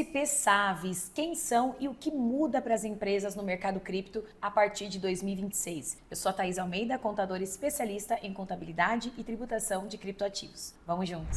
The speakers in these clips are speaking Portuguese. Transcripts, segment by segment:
SP Saves, quem são e o que muda para as empresas no mercado cripto a partir de 2026? Eu sou a Thaís Almeida, contadora especialista em contabilidade e tributação de criptoativos. Vamos juntos!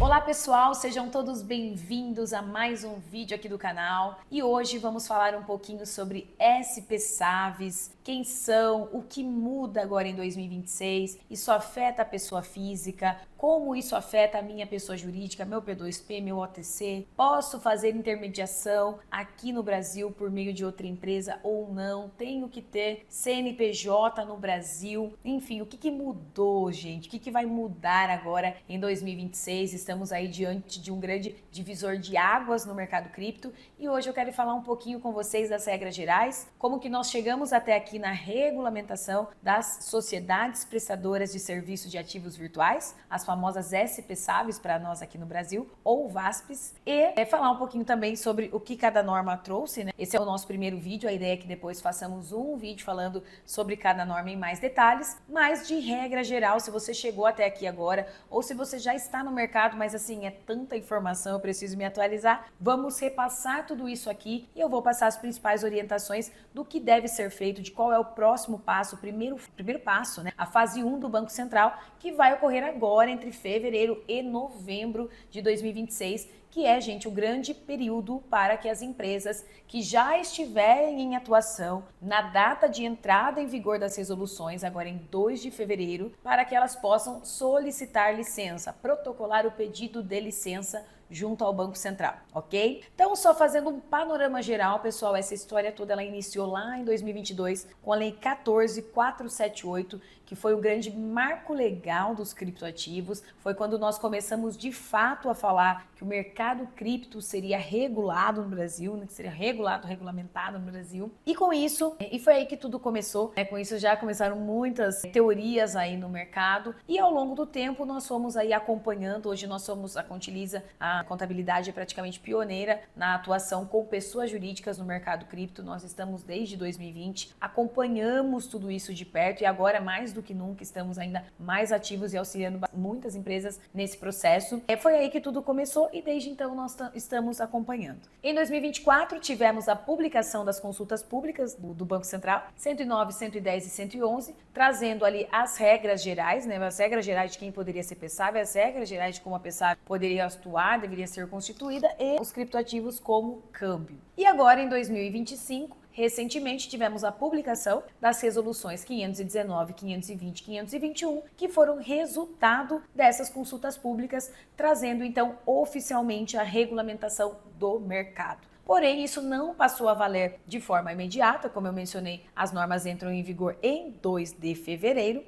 Olá pessoal, sejam todos bem-vindos a mais um vídeo aqui do canal e hoje vamos falar um pouquinho sobre SP Saves, quem são, o que muda agora em 2026, isso afeta a pessoa física, como isso afeta a minha pessoa jurídica, meu P2P, meu OTC, posso fazer intermediação aqui no Brasil por meio de outra empresa ou não, tenho que ter CNPJ no Brasil, enfim, o que mudou, gente, o que vai mudar agora em 2026, estamos aí diante de um grande divisor de águas no mercado cripto e hoje eu quero falar um pouquinho com vocês das regras gerais, como que nós chegamos até aqui na regulamentação das sociedades prestadoras de serviços de ativos virtuais, as famosas SP Saves para nós aqui no Brasil, ou VASPs, e falar um pouquinho também sobre o que cada norma trouxe, né? Esse é o nosso primeiro vídeo, a ideia é que depois façamos um vídeo falando sobre cada norma em mais detalhes, mas de regra geral, se você chegou até aqui agora, ou se você já está no mercado, mas assim, é tanta informação, eu preciso me atualizar, vamos repassar tudo isso aqui e eu vou passar as principais orientações do que deve ser feito, de qual é o próximo passo, o primeiro passo, né? A fase 1 do Banco Central, que vai ocorrer agora entre fevereiro e novembro de 2026, que é, gente, o grande período para que as empresas que já estiverem em atuação na data de entrada em vigor das resoluções, agora em 2 de fevereiro, para que elas possam solicitar licença, protocolar o pedido de licença junto ao Banco Central, ok? Então, só fazendo um panorama geral, pessoal, essa história toda ela iniciou lá em 2022 com a Lei 14.478, que foi o grande marco legal dos criptoativos, foi quando nós começamos de fato a falar que o mercado cripto seria regulado no Brasil, né, que seria regulamentado no Brasil, e com isso, e foi aí que tudo começou, né, com isso já começaram muitas teorias aí no mercado, e ao longo do tempo nós fomos aí acompanhando, hoje nós somos a Contiliza, a contabilidade é praticamente pioneira na atuação com pessoas jurídicas no mercado cripto, nós estamos desde 2020, acompanhamos tudo isso de perto e agora mais do que nunca estamos ainda mais ativos e auxiliando muitas empresas nesse processo. Foi aí que tudo começou e desde então nós estamos acompanhando. Em 2024 tivemos a publicação das consultas públicas do Banco Central, 109, 110 e 111, trazendo ali as regras gerais, né, as regras gerais de quem poderia ser PSAV, as regras gerais de como a PSAV poderia atuar, deveria ser constituída e os criptoativos como câmbio. E agora em 2025, recentemente tivemos a publicação das resoluções 519, 520, 521, que foram resultado dessas consultas públicas, trazendo então oficialmente a regulamentação do mercado. Porém, isso não passou a valer de forma imediata, como eu mencionei, as normas entram em vigor em 2 de fevereiro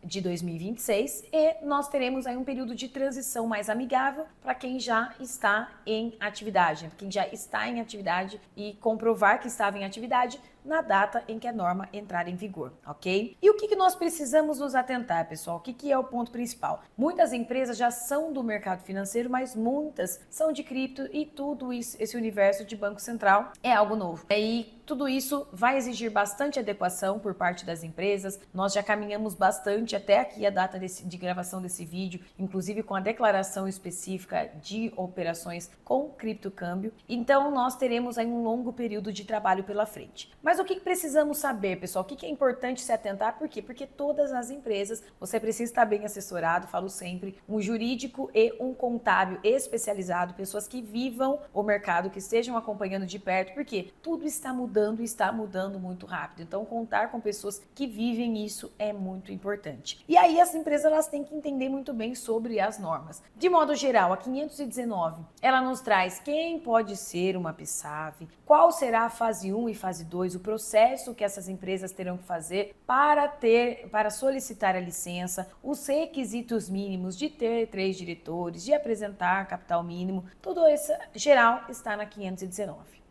de 2026 e nós teremos aí um período de transição mais amigável para quem já está em atividade, e comprovar que estava em atividade na data em que a norma entrar em vigor, ok? E o que nós precisamos nos atentar, pessoal? O que é o ponto principal? Muitas empresas já são do mercado financeiro, mas muitas são de cripto e tudo isso, esse universo de Banco Central é algo novo. E tudo isso vai exigir bastante adequação por parte das empresas. Nós já caminhamos bastante até aqui a data de gravação desse vídeo, inclusive com a declaração específica de operações com criptocâmbio. Então, nós teremos aí um longo período de trabalho pela frente. Mas o que precisamos saber, pessoal? O que é importante se atentar? Por quê? Porque todas as empresas, você precisa estar bem assessorado, falo sempre, um jurídico e um contábil especializado, pessoas que vivam o mercado, que estejam acompanhando de perto, porque tudo está mudando e está mudando muito rápido. Então, contar com pessoas que vivem isso é muito importante. E aí, as empresas elas têm que entender muito bem sobre as normas. De modo geral, a 519, ela nos traz quem pode ser uma PSAV, qual será a fase 1 e fase 2, o processo que essas empresas terão que fazer para solicitar a licença, os requisitos mínimos de ter 3 diretores, de apresentar capital mínimo, tudo isso geral está na 519.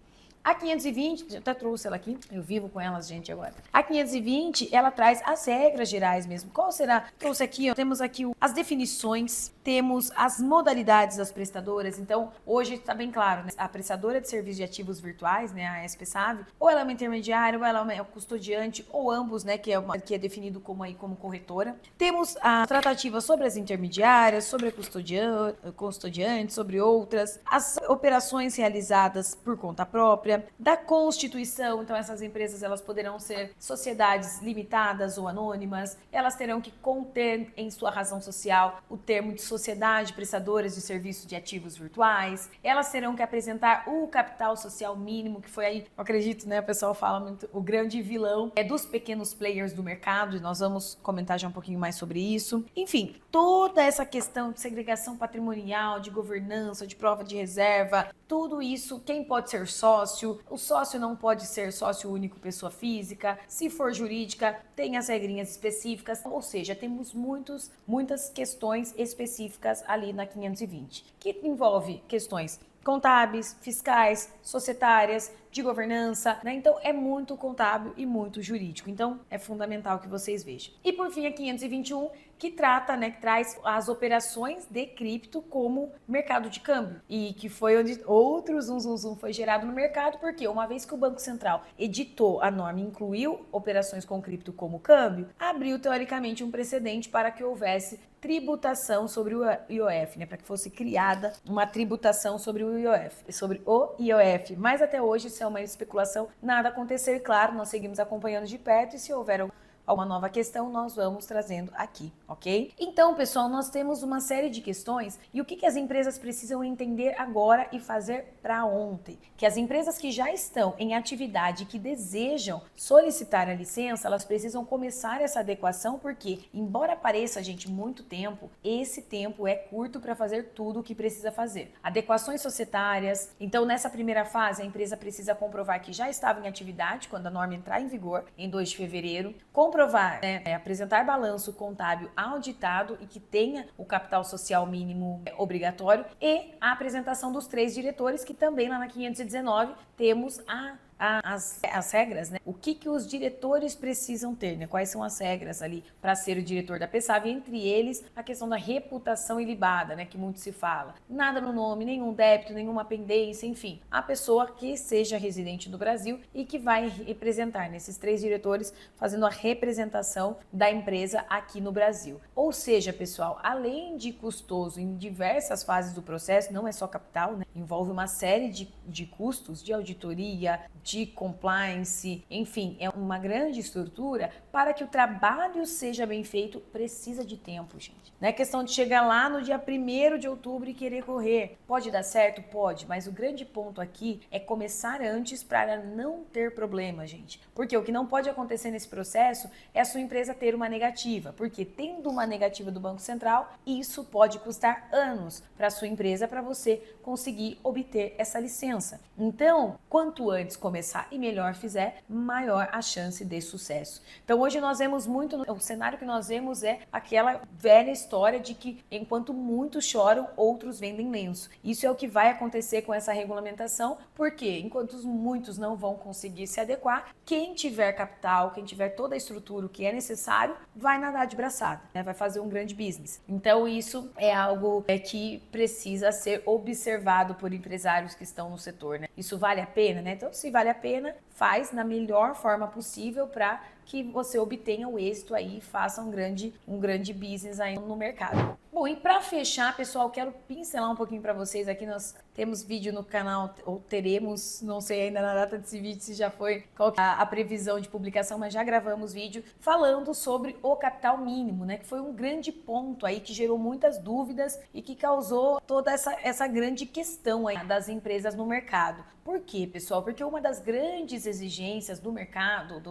A 520, eu até trouxe ela aqui, eu vivo com elas, gente, agora. A 520, ela traz as regras gerais mesmo. Qual será? Trouxe aqui, ó, temos aqui as definições, temos as modalidades das prestadoras. Então, hoje está bem claro, né? A prestadora de serviços de ativos virtuais, né, a SPSAV, ou ela é uma intermediária, ou ela é uma custodiante, ou ambos, né, que é definido como corretora. Temos a tratativa sobre as intermediárias, sobre a custodiante, sobre outras, as operações realizadas por conta própria, da constituição. Então, essas empresas elas poderão ser sociedades limitadas ou anônimas, elas terão que conter em sua razão social o termo de sociedade prestadoras de serviços de ativos virtuais, elas terão que apresentar o capital social mínimo, que foi aí, eu acredito, né, o pessoal fala muito, o grande vilão dos pequenos players do mercado, e nós vamos comentar já um pouquinho mais sobre isso. Enfim, toda essa questão de segregação patrimonial, de governança, de prova de reserva, tudo isso, quem pode ser sócio, o sócio não pode ser sócio único pessoa física, se for jurídica, tem as regrinhas específicas, ou seja, temos muitas questões específicas ali na 520, que envolve questões contábeis, fiscais, societárias, de governança, né? Então é muito contábil e muito jurídico. Então é fundamental que vocês vejam. E por fim a 521, que trata, né, que traz as operações de cripto como mercado de câmbio, e que foi onde outro zum foi gerado no mercado, porque uma vez que o Banco Central editou a norma e incluiu operações com cripto como câmbio, abriu teoricamente um precedente para que houvesse tributação sobre o IOF, né, para que fosse criada uma tributação sobre o IOF, mas até hoje isso é uma especulação, nada aconteceu e claro, nós seguimos acompanhando de perto e se houver alguma nova questão, nós vamos trazendo aqui, ok? Então, pessoal, nós temos uma série de questões e o que as empresas precisam entender agora e fazer para ontem? Que as empresas que já estão em atividade e que desejam solicitar a licença, elas precisam começar essa adequação porque, embora pareça, gente, muito tempo, esse tempo é curto para fazer tudo o que precisa fazer. Adequações societárias, então nessa primeira fase a empresa precisa comprovar que já estava em atividade quando a norma entrar em vigor, em 2 de fevereiro, comprovar, né, apresentar balanço contábil auditado e que tenha o capital social mínimo obrigatório e a apresentação dos 3 diretores, que também lá na 519 temos as regras, né? O que os diretores precisam ter, né? Quais são as regras ali para ser o diretor da PSAV, entre eles a questão da reputação ilibada, né? Que muito se fala. Nada no nome, nenhum débito, nenhuma pendência, enfim. A pessoa que seja residente no Brasil e que vai representar nesses 3 diretores, fazendo a representação da empresa aqui no Brasil. Ou seja, pessoal, além de custoso em diversas fases do processo, não é só capital, né? Envolve uma série de custos de auditoria, de compliance, enfim, é uma grande estrutura. Para que o trabalho seja bem feito, precisa de tempo, gente. Não é questão de chegar lá no dia 1º de outubro e querer correr. Pode dar certo? Pode, mas o grande ponto aqui é começar antes para não ter problema, gente. Porque o que não pode acontecer nesse processo é a sua empresa ter uma negativa, porque tendo uma negativa do Banco Central, isso pode custar anos para a sua empresa, para você conseguir obter essa licença. Então, quanto antes começar e melhor fizer, maior a chance de sucesso. Então hoje nós vemos muito, o cenário que nós vemos é aquela velha história de que enquanto muitos choram, outros vendem lenço. Isso é o que vai acontecer com essa regulamentação, porque enquanto muitos não vão conseguir se adequar, quem tiver capital, quem tiver toda a estrutura que é necessário, vai nadar de braçada, né? Vai fazer um grande business. Então isso é algo que precisa ser observado por empresários que estão no setor, né? Isso vale a pena, né? Então, se vale a pena, faz na melhor forma possível para que você obtenha o êxito aí e faça um grande business aí no mercado. Bom, e para fechar, pessoal, quero pincelar um pouquinho para vocês aqui. Nós temos vídeo no canal, ou teremos, não sei ainda na data desse vídeo se já foi qual a previsão de publicação, mas já gravamos vídeo falando sobre o capital mínimo, né? Que foi um grande ponto aí que gerou muitas dúvidas e que causou toda essa grande questão aí das empresas no mercado. Por quê, pessoal? Porque uma das grandes exigências do mercado,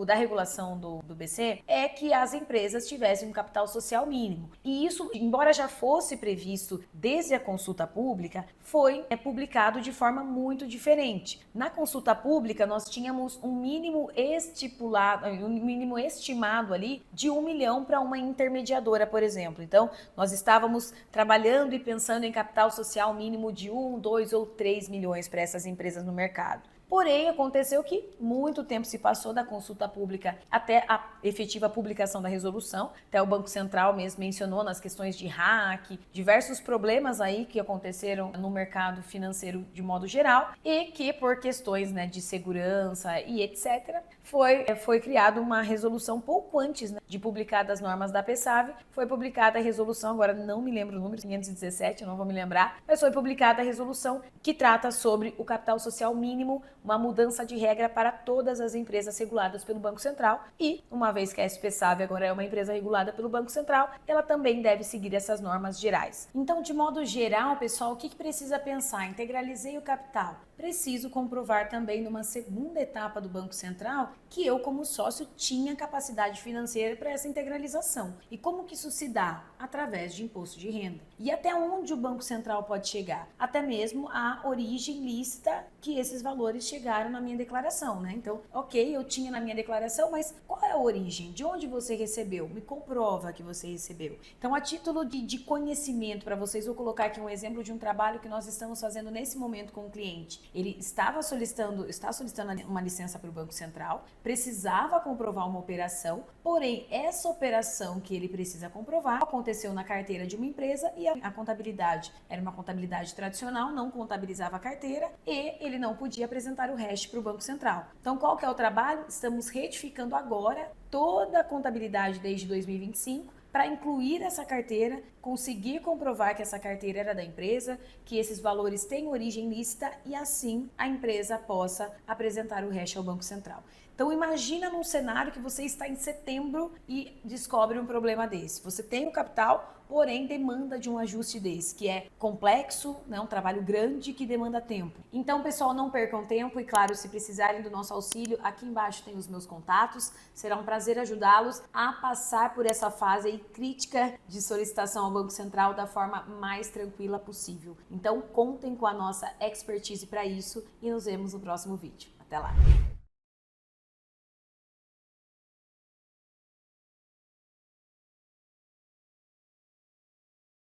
da regulação do BC, é que as empresas tivessem um capital social mínimo. E isso, embora já fosse previsto desde a consulta pública, pública foi publicado de forma muito diferente. Na consulta pública, nós tínhamos um mínimo estipulado, um mínimo estimado ali de 1 milhão para uma intermediadora, por exemplo. Então, nós estávamos trabalhando e pensando em capital social mínimo de 1, 2 ou 3 milhões para essas empresas no mercado. Porém, aconteceu que muito tempo se passou da consulta pública até a efetiva publicação da resolução. Até o Banco Central mesmo mencionou nas questões de hack, diversos problemas aí que aconteceram no mercado financeiro de modo geral e que por questões, né, de segurança e etc., foi criada uma resolução pouco antes, né, de publicadas as normas da PESAV. Foi publicada a resolução, agora não me lembro o número, 517, eu não vou me lembrar, mas foi publicada a resolução que trata sobre o capital social mínimo, uma mudança de regra para todas as empresas reguladas pelo Banco Central e, uma vez que a SP-SAV agora é uma empresa regulada pelo Banco Central, ela também deve seguir essas normas gerais. Então, de modo geral, pessoal, o que precisa pensar? Integralizei o capital. Preciso comprovar também numa segunda etapa do Banco Central que eu, como sócio, tinha capacidade financeira para essa integralização. E como que isso se dá? Através de imposto de renda. E até onde o Banco Central pode chegar? Até mesmo a origem lícita que esses valores chegaram na minha declaração, né? Então, ok, eu tinha na minha declaração, mas qual é a origem? De onde você recebeu? Me comprova que você recebeu. Então, a título de conhecimento para vocês, vou colocar aqui um exemplo de um trabalho que nós estamos fazendo nesse momento com o cliente. Ele está solicitando uma licença para o Banco Central, precisava comprovar uma operação, porém, essa operação que ele precisa comprovar aconteceu na carteira de uma empresa e a contabilidade era uma contabilidade tradicional, não contabilizava a carteira e ele não podia apresentar o hash para o Banco Central. Então, qual que é o trabalho? Estamos retificando agora toda a contabilidade desde 2025 para incluir essa carteira, conseguir comprovar que essa carteira era da empresa, que esses valores têm origem lícita e assim a empresa possa apresentar o hash ao Banco Central. Então imagina num cenário que você está em setembro e descobre um problema desse. Você tem o capital, porém demanda de um ajuste desse, que é complexo, né, um trabalho grande que demanda tempo. Então, pessoal, não percam tempo e, claro, se precisarem do nosso auxílio, aqui embaixo tem os meus contatos. Será um prazer ajudá-los a passar por essa fase aí crítica de solicitação ao Banco Central da forma mais tranquila possível. Então, contem com a nossa expertise para isso e nos vemos no próximo vídeo. Até lá!